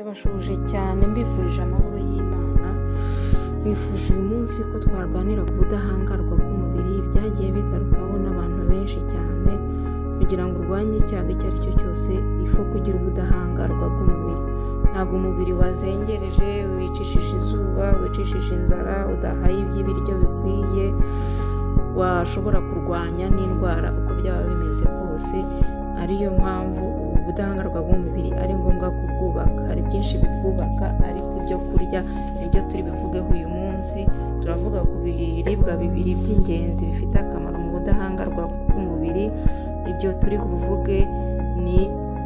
Ndabashuje cyane mbifurije amahoro y'Imana. Nifuje uyu munsi ko twarwanira ku budahangarwa bw'umubiri. Byagiye bigarukaho n'abantu benshi cyane. Kugira ngo urwanye icyago icyo ari cyo cyose, ifo kugira ubudahangarwa bw'umubiri. Ntabwo umubiri wazengereje, wicishije izuba, wicishije inzara, udahaye iby'ibiryo bikwiye, washobora kurwanya n'indwara uko byaba bimeze kose. Ariyo mpamvu ubudahangarwa bw'umubiri ari ngombwa kubwubaka. Hari byinshi bibwubaka, ariko ibyo kurya nibyo turi bivugeho uyu munsi. Turavuga ku biribwa bibiri by'ingenzi bifite akamaro mu budahangarwa bw'umubiri. Ibyo turi buvuge ni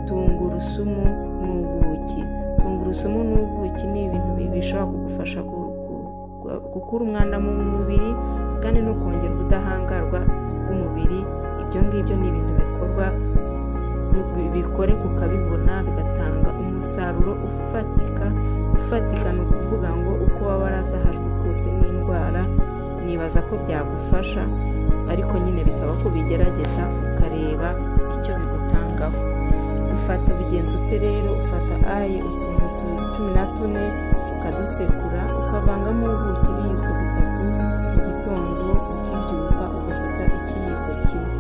tungurusumu n'ubuki. Tungurusumu n'ubuki ni ibintu bishobora kugufasha gukura umwanda mu mubiri kandi no kongera ubudahangarwa bw'umubiri. Ibyo ngibyo ni ibintu bikorwa bikoreka ukabibona, bigatanga umusaruro ufatika. Ni ukuvuga ngo uko waba warazahajwe kose n'indwara, nibaza ko byagufasha, ariko nyine bisaba ko ubigerageza ukareba icyo bigutangaho. Ufata ubigenza ute rero? Ufata utuntu 14 ukadusekura, ukavangamo ubuki ibiyiko 3 mu gitondo ukibyuka, ugafata ikiyiko kimwe.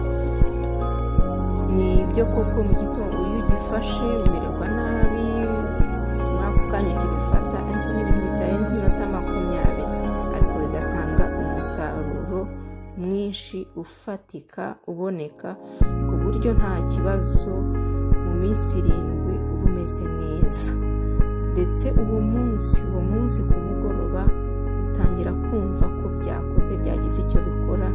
Ni ibyo koko mu gitondo iyo ugifashe umererwa nabi, muri ako kanya ukibifata, ariko n'ibintu bitarenze iminota 20, ariko bigatanga umusaruro mwinshi ufatika uboneka, ku buryo nta kibazo mu minsi 7 uba umeze neza. Ndetse uwo munsi ku mugoroba utangira kumva ko byagize icyo bikora,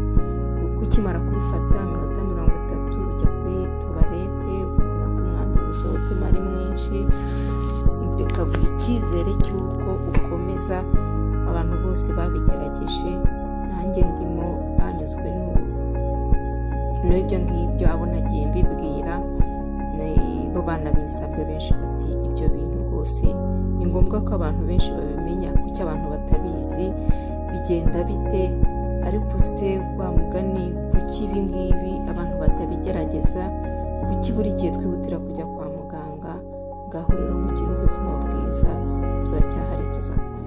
kuko ukimara kubifata iminota 30 ujya kuri tuwarete, ukabona ko umwanda usohotsemo ari mwinshi, bikaguha icyizere cy'uko ukomeza. Abantu bose babigerageje, nanjye ndimo, banyuzwe n'ibyo ngibyo. abo nagiye mbibwira bo banabisabye benshi bati ibyo bintu rwose ni ngombwa ko abantu benshi babimenya, kuko abantu batabizi bigenda bite. Ariko se wa mugani, kuki ibi ngibi abantu batabigerageza? Kuki buri gihe twihutira kujya kwa muganga? Ngaho rero mugire ubuzima bwiza, turacyahari, tuzakora.